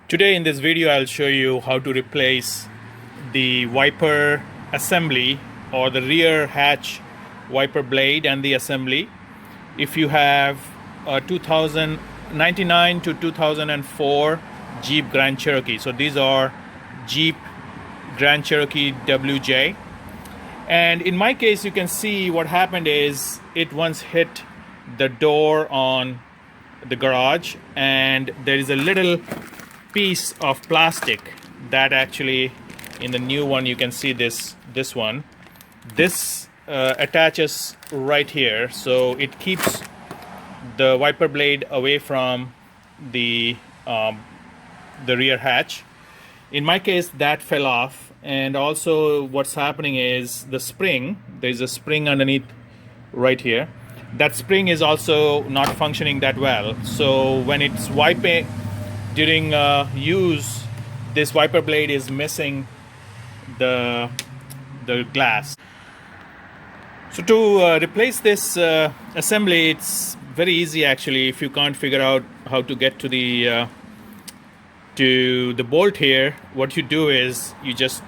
Today in this video I'll show you how to replace the wiper assembly or the rear hatch wiper blade and the assembly if you have a 2099 to 2004 Jeep Grand Cherokee. So these are Jeep Grand Cherokee WJ, and in my case you can see what happened is it once hit the door on the garage, and there is a little piece of plastic that actually, in the new one you can see this one, this attaches right here, so it keeps the wiper blade away from the rear hatch. In my case that fell off, and also what's happening is the spring, there's a spring underneath right here, that spring is also not functioning that well. So when it's wiping during use, this wiper blade is missing the glass. So to replace this assembly, it's very easy actually. If you can't figure out how to get to the bolt here, what you do is you just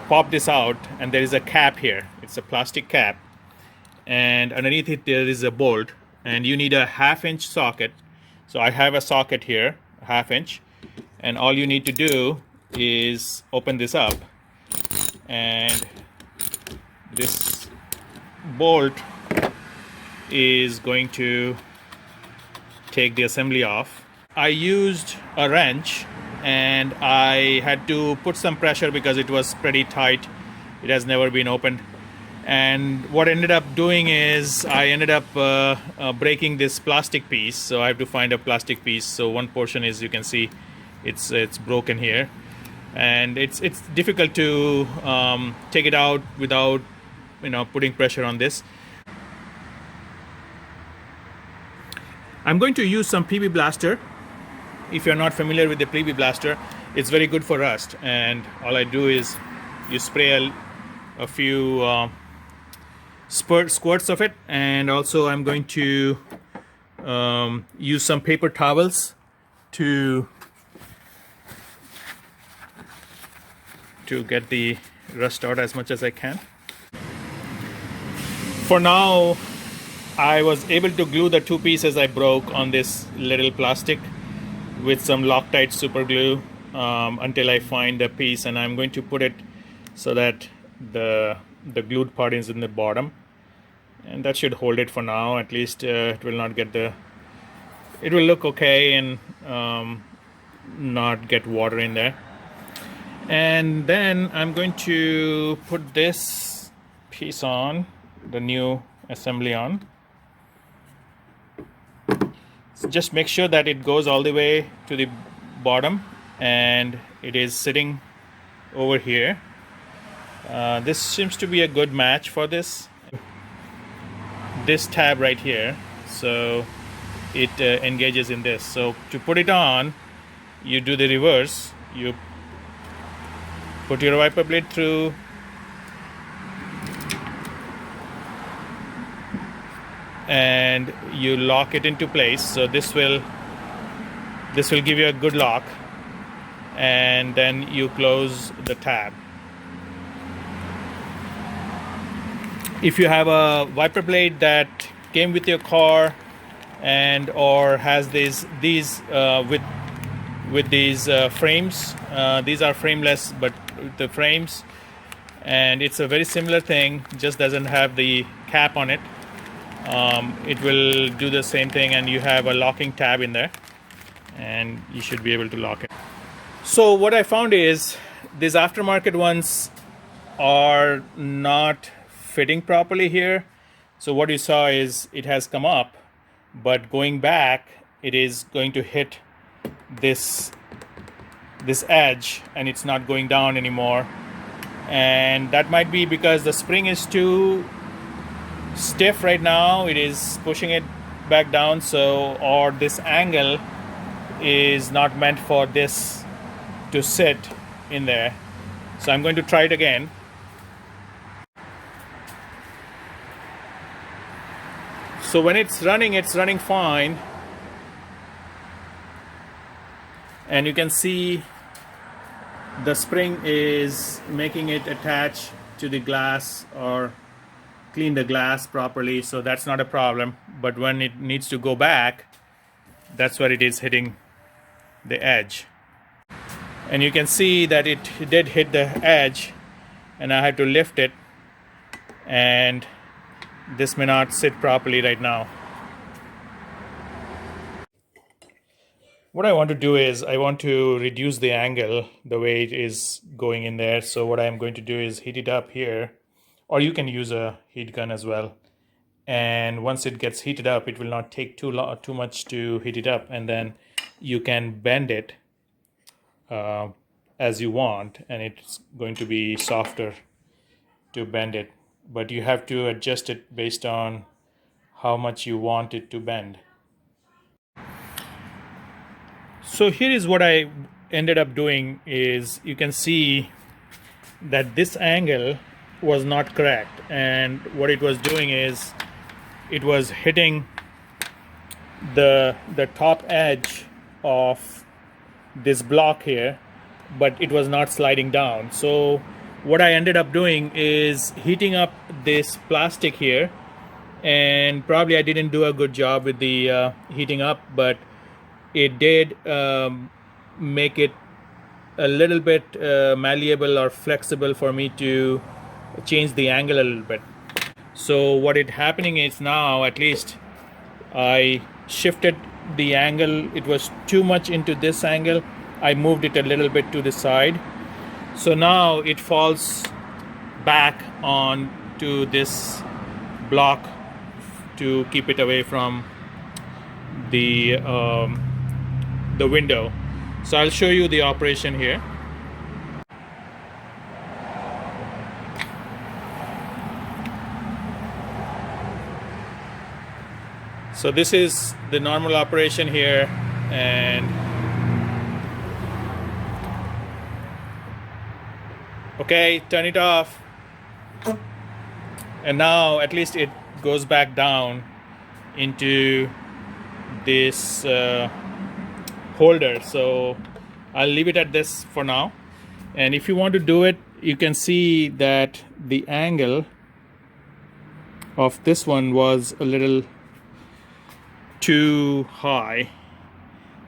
pop this out, and there is a cap here. It's a plastic cap, and underneath it there is a bolt, and you need a 1/2 inch socket. So I have a socket here, 1/2 inch, and all you need to do is open this up, and this bolt is going to take the assembly off. I used a wrench, and I had to put some pressure because it was pretty tight. It has never been opened. And what I ended up doing is I ended up breaking this plastic piece. So I have to find a plastic piece. So one portion is, you can see, it's broken here, and it's difficult to take it out without putting pressure on this. I'm going to use some PB Blaster. If you're not familiar with the PB Blaster, it's very good for rust, and all I do is you spray a few squirts of it, and also I'm going to use some paper towels to get the rust out as much as I can. For now, I was able to glue the two pieces I broke on this little plastic with some Loctite super glue until I find the piece, and I'm going to put it so that the glued part is in the bottom, and that should hold it for now. At least it will not get it will look okay and not get water in there. And then I'm going to put this piece on, the new assembly on. So just make sure that it goes all the way to the bottom, and it is sitting over here. This seems to be a good match for this tab right here, so it engages in this. So to put it on, you do the reverse. You put your wiper blade through, and you lock it into place. So this will give you a good lock, and then you close the tab. If you have a wiper blade that came with your car and or has these with these frames, these are frameless, but the frames, and it's a very similar thing, just doesn't have the cap on it. It will do the same thing, and you have a locking tab in there, and you should be able to lock it. So what I found is these aftermarket ones are not fitting properly here. So what you saw is it has come up, but going back it is going to hit this edge, and it's not going down anymore. And that might be because the spring is too stiff right now, it is pushing it back down. So, or this angle is not meant for this to sit in there. So I'm going to try it again. So when it's running fine. and you can see the spring is making it attach to the glass or clean the glass properly, so that's not a problem. But when it needs to go back, that's where it is hitting the edge, and you can see that it did hit the edge, and I had to lift it, and this may not sit properly right now. What I want to do is I want to reduce the angle the way it is going in there. So what I'm going to do is heat it up here, or you can use a heat gun as well. And once it gets heated up, it will not take too much to heat it up, and then you can bend it as you want, and it's going to be softer to bend it. But you have to adjust it based on how much you want it to bend. So here is what I ended up doing is you can see that this angle was not correct, and what it was doing is it was hitting the top edge of this block here, but it was not sliding down. So what I ended up doing is heating up this plastic here, and probably I didn't do a good job with the heating up, but it did make it a little bit malleable or flexible for me to change the angle a little bit. So what is happening is now at least I shifted the angle. It was too much into this angle. I moved it a little bit to the side. So now it falls back on to this block to keep it away from the window. So I'll show you the operation here. So this is the normal operation here, and okay, turn it off, and now at least it goes back down into this holder. So I'll leave it at this for now, and if you want to do it, you can see that the angle of this one was a little too high,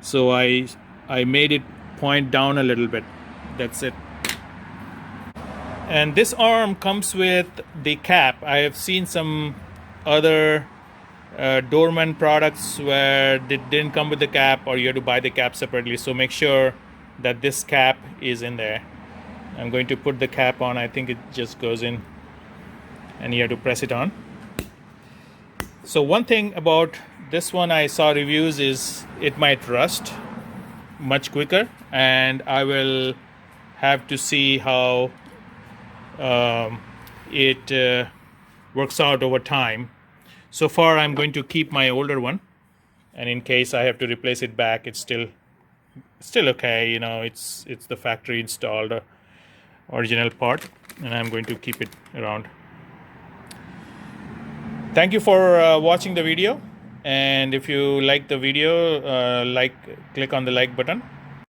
so I made it point down a little bit. That's it. And this arm comes with the cap. I have seen some other doorman products where they didn't come with the cap, or you have to buy the cap separately. So make sure that this cap is in there. I'm going to put the cap on. I think it just goes in and you have to press it on. So one thing about this one I saw reviews is it might rust much quicker, and I will have to see how it works out over time. So far I'm going to keep my older one, and in case I have to replace it back, it's still okay. You know, it's the factory installed original part, and I'm going to keep it around. Thank you for watching the video, and if you like the video, click on the like button.